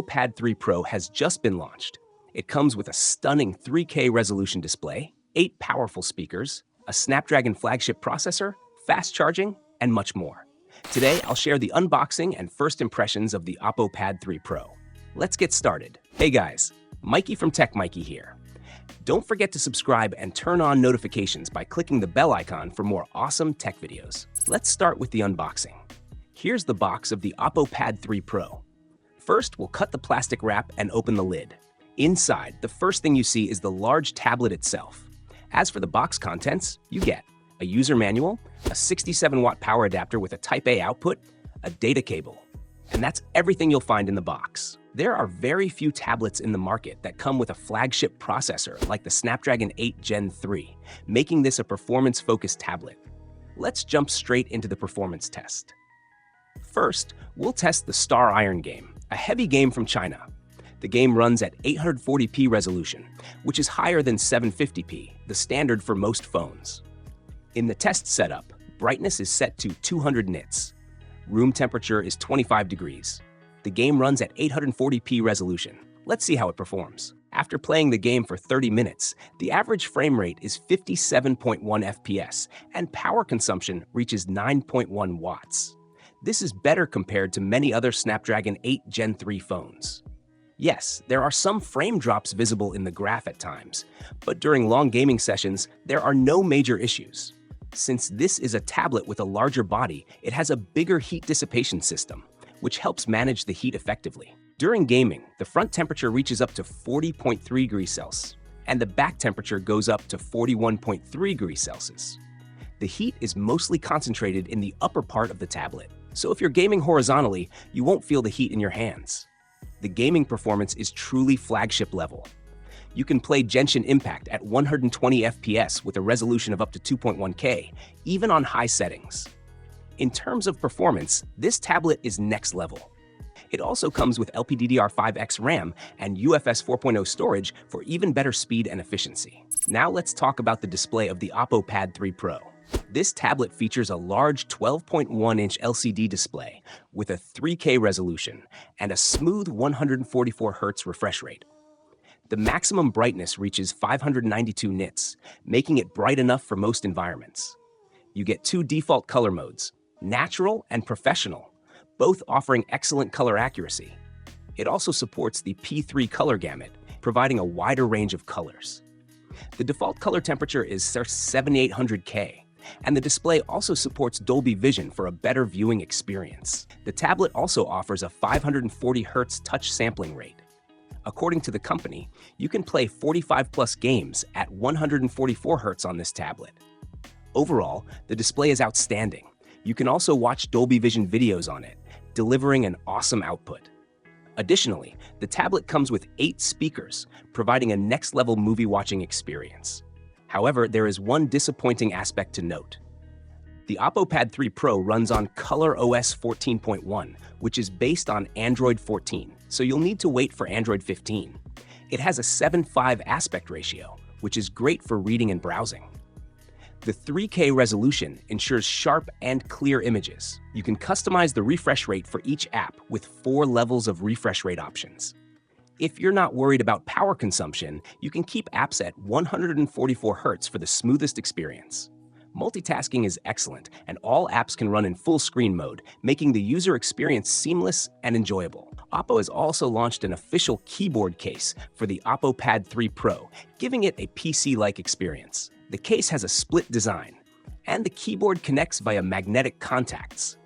Oppo Pad 3 Pro has just been launched. It comes with a stunning 3K resolution display, 8 powerful speakers, a Snapdragon flagship processor, fast charging, and much more. Today, I'll share the unboxing and first impressions of the Oppo Pad 3 Pro. Let's get started. Hey guys, Maiky from techmaiky here. Don't forget to subscribe and turn on notifications by clicking the bell icon for more awesome tech videos. Let's start with the unboxing. Here's the box of the Oppo Pad 3 Pro. First, we'll cut the plastic wrap and open the lid. Inside, the first thing you see is the large tablet itself. As for the box contents, you get a user manual, a 67-watt power adapter with a Type-A output, a data cable, and that's everything you'll find in the box. There are very few tablets in the market that come with a flagship processor like the Snapdragon 8 Gen 3, making this a performance-focused tablet. Let's jump straight into the performance test. First, we'll test the Star Iron game, a heavy game from China. The game runs at 840p resolution, which is higher than 750p, the standard for most phones. In the test setup, brightness is set to 200 nits. Room temperature is 25 degrees. The game runs at 840p resolution. Let's see how it performs. After playing the game for 30 minutes, the average frame rate is 57.1 FPS, and power consumption reaches 9.1 watts. This is better compared to many other Snapdragon 8 Gen 3 phones. Yes, there are some frame drops visible in the graph at times, but during long gaming sessions, there are no major issues. Since this is a tablet with a larger body, it has a bigger heat dissipation system, which helps manage the heat effectively. During gaming, the front temperature reaches up to 40.3 degrees Celsius, and the back temperature goes up to 41.3 degrees Celsius. The heat is mostly concentrated in the upper part of the tablet, so if you're gaming horizontally, you won't feel the heat in your hands. The gaming performance is truly flagship level. You can play Genshin Impact at 120 FPS with a resolution of up to 2.1K, even on high settings. In terms of performance, this tablet is next level. It also comes with LPDDR5X RAM and UFS 4.0 storage for even better speed and efficiency. Now let's talk about the display of the Oppo Pad 3 Pro. This tablet features a large 12.1-inch LCD display with a 3K resolution and a smooth 144 Hz refresh rate. The maximum brightness reaches 592 nits, making it bright enough for most environments. You get 2 default color modes, natural and professional, both offering excellent color accuracy. It also supports the P3 color gamut, providing a wider range of colors. The default color temperature is 7800K, and the display also supports Dolby Vision for a better viewing experience. The tablet also offers a 540 Hz touch sampling rate. According to the company, you can play 45+ games at 144 Hz on this tablet. Overall, the display is outstanding. You can also watch Dolby Vision videos on it, delivering an awesome output. Additionally, the tablet comes with 8 speakers, providing a next-level movie-watching experience. However, there is one disappointing aspect to note. The Oppo Pad 3 Pro runs on ColorOS 14.1, which is based on Android 14, so you'll need to wait for Android 15. It has a 7:5 aspect ratio, which is great for reading and browsing. The 3K resolution ensures sharp and clear images. You can customize the refresh rate for each app with 4 levels of refresh rate options. If you're not worried about power consumption, you can keep apps at 144 Hz for the smoothest experience. Multitasking is excellent, and all apps can run in full screen mode, making the user experience seamless and enjoyable. Oppo has also launched an official keyboard case for the Oppo Pad 3 Pro, giving it a PC-like experience. The case has a split design, and the keyboard connects via magnetic contacts.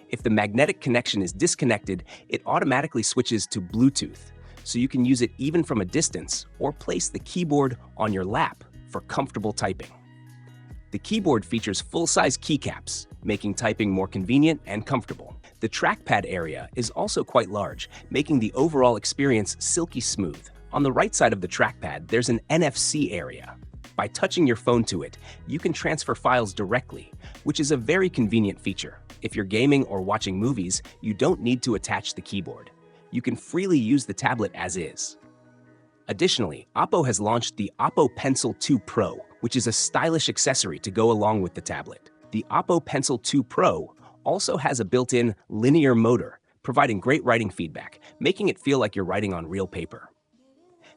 If the magnetic connection is disconnected, it automatically switches to Bluetooth, so you can use it even from a distance or place the keyboard on your lap for comfortable typing. The keyboard features full-size keycaps, making typing more convenient and comfortable. The trackpad area is also quite large, making the overall experience silky smooth. On the right side of the trackpad, there's an NFC area. By touching your phone to it, you can transfer files directly, which is a very convenient feature. If you're gaming or watching movies, you don't need to attach the keyboard. You can freely use the tablet as is. Additionally, Oppo has launched the Oppo Pencil 2 Pro, which is a stylish accessory to go along with the tablet. The Oppo Pencil 2 Pro also has a built-in linear motor, providing great writing feedback, making it feel like you're writing on real paper.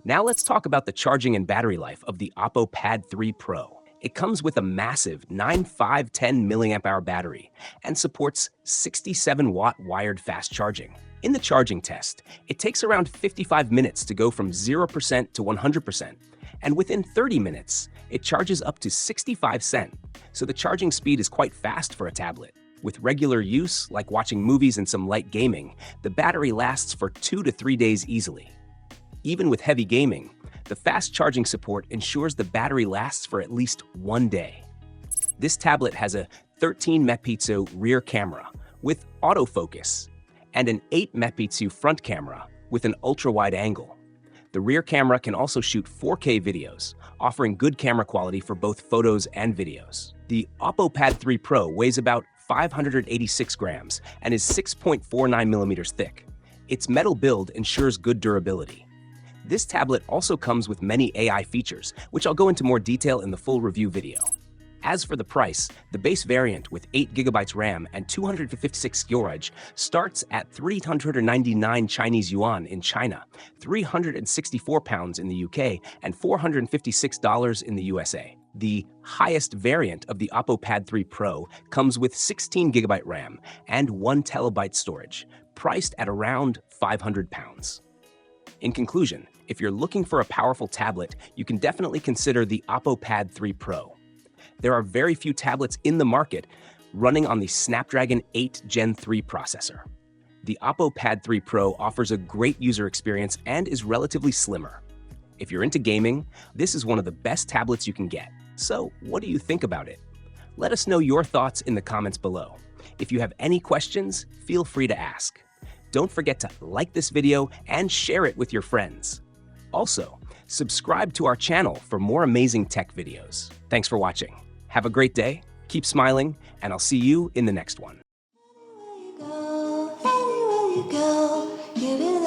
Now let's talk about the charging and battery life of the Oppo Pad 3 Pro. It comes with a massive 9510 mAh battery and supports 67-watt wired fast charging. In the charging test, it takes around 55 minutes to go from 0% to 100%, and within 30 minutes, it charges up to 65%, so the charging speed is quite fast for a tablet. With regular use, like watching movies and some light gaming, the battery lasts for 2 to 3 days easily. Even with heavy gaming, the fast charging support ensures the battery lasts for at least 1 day. This tablet has a 13-megapixel rear camera with autofocus and an 8-megapixel front camera with an ultra-wide angle. The rear camera can also shoot 4K videos, offering good camera quality for both photos and videos. The Oppo Pad 3 Pro weighs about 586 grams and is 6.49 millimeters thick. Its metal build ensures good durability. This tablet also comes with many AI features, which I'll go into more detail in the full review video. As for the price, the base variant with 8GB RAM and 256 storage starts at 399 Chinese yuan in China, 364 pounds in the UK, and $456 in the USA. The highest variant of the Oppo Pad 3 Pro comes with 16GB RAM and 1TB storage, priced at around 500 pounds. In conclusion, if you're looking for a powerful tablet, you can definitely consider the Oppo Pad 3 Pro. There are very few tablets in the market running on the Snapdragon 8 Gen 3 processor. The Oppo Pad 3 Pro offers a great user experience and is relatively slimmer. If you're into gaming, this is one of the best tablets you can get. So, what do you think about it? Let us know your thoughts in the comments below. If you have any questions, feel free to ask. Don't forget to like this video and share it with your friends. Also, subscribe to our channel for more amazing tech videos. Thanks for watching. Have a great day, keep smiling, and I'll see you in the next one. Anywhere you go, give it